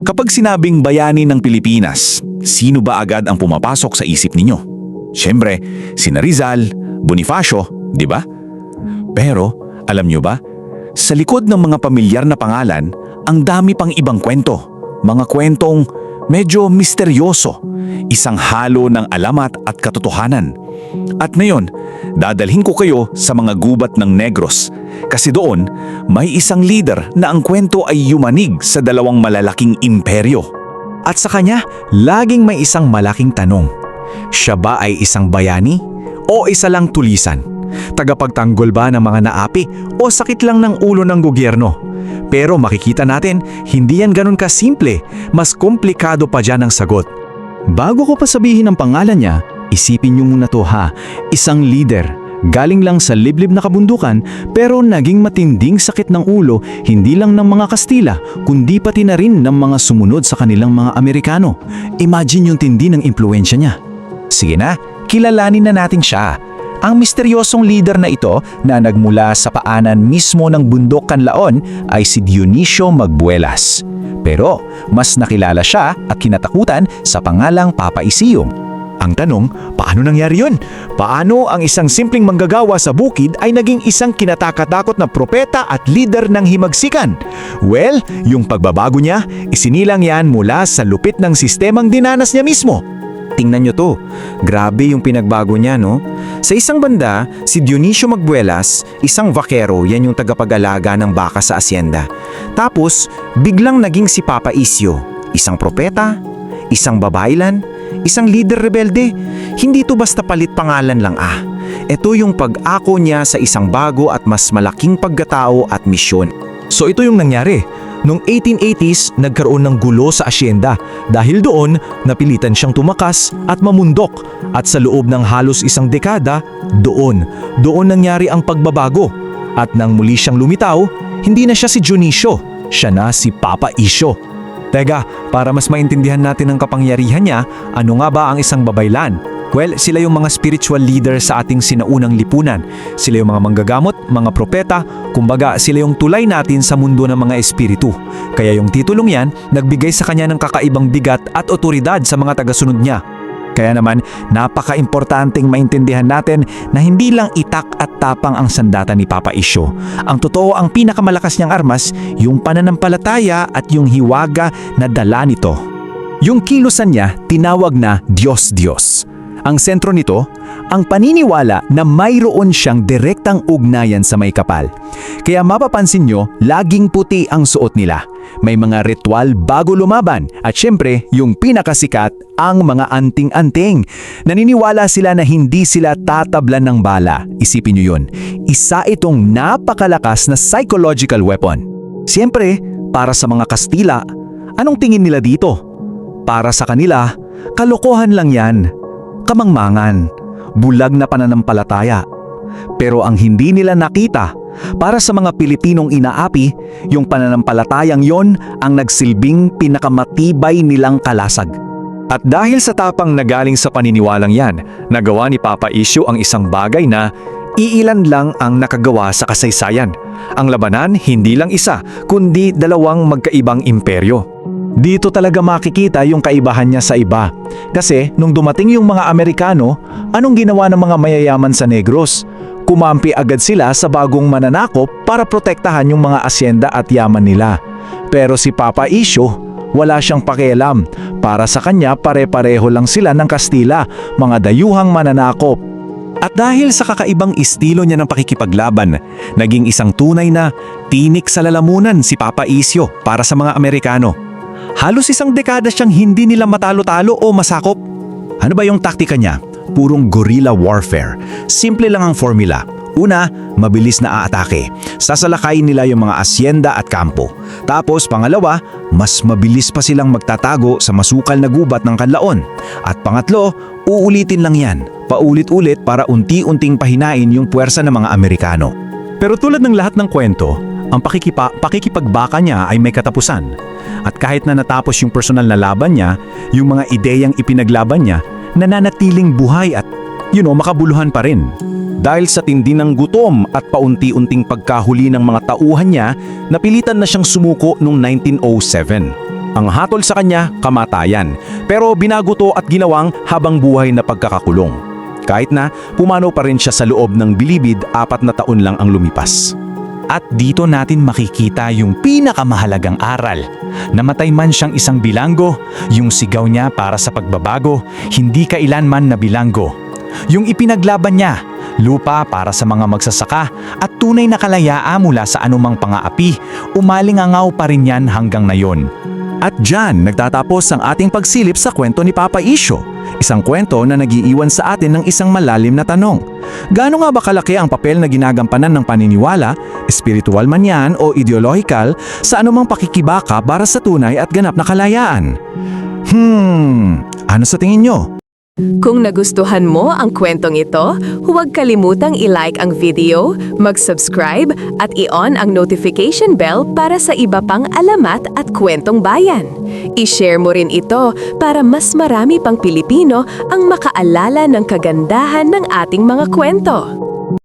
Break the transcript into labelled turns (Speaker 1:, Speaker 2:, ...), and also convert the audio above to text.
Speaker 1: Kapag sinabing bayani ng Pilipinas, sino ba agad ang pumapasok sa isip ninyo? Siyempre, sina Rizal, Bonifacio, di ba? Pero, alam nyo ba, sa likod ng mga pamilyar na pangalan, ang dami pang ibang kwento. Mga kwentong medyo misteryoso, isang halo ng alamat at katotohanan. At ngayon, dadalhin ko kayo sa mga gubat ng Negros. Kasi doon, may isang leader na ang kwento ay yumanig sa dalawang malalaking imperyo. At sa kanya, laging may isang malaking tanong. Siya ba ay isang bayani o isa lang tulisan? Tagapagtanggol ba ng mga naapi o sakit lang ng ulo ng gobyerno? Pero makikita natin, hindi yan ganun kasimple, mas komplikado pa dyan ang sagot. Bago ko pa sabihin ang pangalan niya, isipin niyo muna to ha, isang leader. Galing lang sa liblib na kabundukan pero naging matinding sakit ng ulo hindi lang ng mga Kastila kundi pati na rin ng mga sumunod sa kanilang mga Amerikano. Imagine yung tindi ng impluensya niya. Sige na, kilalanin na natin siya. Ang misteryosong leader na ito na nagmula sa paanan mismo ng bundok Kanlaon ay si Dionisio Magbuelas. Pero mas nakilala siya at kinatakutan sa pangalang Papa Isiong. Ang tanong, paano nangyari yun? Paano ang isang simpleng manggagawa sa bukid ay naging isang kinatakatakot na propeta at leader ng himagsikan? Well, yung pagbabago niya, isinilang yan mula sa lupit ng sistemang dinanas niya mismo. Tingnan nyo to, grabe yung pinagbago niya, no? Sa isang banda, si Dionisio Magbuelas, isang vakero, yan yung tagapag-alaga ng baka sa asyenda. Tapos, biglang naging si Papa Isio, isang propeta, isang babaylan, isang leader rebelde. Hindi to basta palit pangalan lang Ito yung pag-ako niya sa isang bago at mas malaking pagkatao at misyon. So ito yung nangyari. Noong 1880s, nagkaroon ng gulo sa asyenda. Dahil doon, napilitan siyang tumakas at mamundok. At sa loob ng halos isang dekada, doon nangyari ang pagbabago. At nang muli siyang lumitaw, hindi na siya si Dionisio, siya na si Papa Isio. Teka, para mas maintindihan natin ang kapangyarihan niya, ano nga ba ang isang babaylan? Well, sila yung mga spiritual leader sa ating sinaunang lipunan. Sila yung mga manggagamot, mga propeta, kumbaga sila yung tulay natin sa mundo ng mga espiritu. Kaya yung titulong yan, nagbigay sa kanya ng kakaibang bigat at otoridad sa mga tagasunod niya. Kaya naman, napaka-importanteng maintindihan natin na hindi lang itak at tapang ang sandata ni Papa Isio. Ang totoo, ang pinakamalakas niyang armas, yung pananampalataya at yung hiwaga na dala nito. Yung kilusan niya, tinawag na Diyos-Diyos. Ang sentro nito, ang paniniwala na mayroon siyang direktang ugnayan sa may kapal. Kaya mapapansin nyo, laging puti ang suot nila. May mga ritual bago lumaban at syempre, yung pinakasikat, ang mga anting-anting. Naniniwala sila na hindi sila tatablan ng bala. Isipin nyo yun. Isa itong napakalakas na psychological weapon. Siyempre, para sa mga Kastila, anong tingin nila dito? Para sa kanila, kalokohan lang yan. Kamangmangan, bulag na pananampalataya. Pero ang hindi nila nakita, para sa mga Pilipinong inaapi, yung pananampalatayang yon ang nagsilbing pinakamatibay nilang kalasag. At dahil sa tapang na galing sa paniniwalang yan, nagawa ni Papa Isio ang isang bagay na iilan lang ang nakagawa sa kasaysayan. Ang labanan hindi lang isa, kundi dalawang magkaibang imperyo. Dito talaga makikita yung kaibahan niya sa iba. Kasi nung dumating yung mga Amerikano, anong ginawa ng mga mayayaman sa Negros? Kumampi agad sila sa bagong mananakop para protektahan yung mga asyenda at yaman nila. Pero si Papa Isio, wala siyang pakialam. Para sa kanya, pare-pareho lang sila ng Kastila, mga dayuhang mananakop. At dahil sa kakaibang estilo niya ng pakikipaglaban, naging isang tunay na tinik sa lalamunan si Papa Isio para sa mga Amerikano. Halos isang dekada siyang hindi nila matalo-talo o masakop. Ano ba yung taktika niya? Purong guerrilla warfare. Simple lang ang formula. Una, mabilis na aatake. Sasalakayin nila yung mga asyenda at kampo. Tapos pangalawa, mas mabilis pa silang magtatago sa masukal na gubat ng Kanlaon. At pangatlo, uulitin lang yan. Paulit-ulit para unti-unting pahinain yung puwersa ng mga Amerikano. Pero tulad ng lahat ng kwento, ang pakikipagbaka niya ay may katapusan. At kahit na natapos yung personal na laban niya, yung mga ideyang ipinaglaban niya, nananatiling buhay at, makabuluhan pa rin. Dahil sa tindi ng gutom at paunti-unting pagkahuli ng mga tauhan niya, napilitan na siyang sumuko noong 1907.
Speaker 2: Ang hatol sa kanya, kamatayan. Pero binago to at ginawang habang buhay na pagkakakulong. Kahit na pumanaw pa rin siya sa loob ng bilibid, 4 na taon lang ang lumipas.
Speaker 1: At dito natin makikita yung pinakamahalagang aral. Namatay man siyang isang bilanggo, yung sigaw niya para sa pagbabago, hindi kailanman na bilanggo. Yung ipinaglaban niya, lupa para sa mga magsasaka at tunay na kalayaan mula sa anumang pangaapi, umalingangaw pa rin yan hanggang ngayon. At dyan nagtatapos ang ating pagsilip sa kwento ni Papa Isyo. Isang kwento na nagiiwan sa atin ng isang malalim na tanong. Gaano nga ba kalaki ang papel na ginagampanan ng paniniwala, espiritual man yan o ideological, sa anumang pakikibaka para sa tunay at ganap na kalayaan? Ano sa tingin nyo?
Speaker 3: Kung nagustuhan mo ang kwentong ito, huwag kalimutang i-like ang video, mag-subscribe at i-on ang notification bell para sa iba pang alamat at kwentong bayan. I-share mo rin ito para mas marami pang Pilipino ang makaalala ng kagandahan ng ating mga kwento.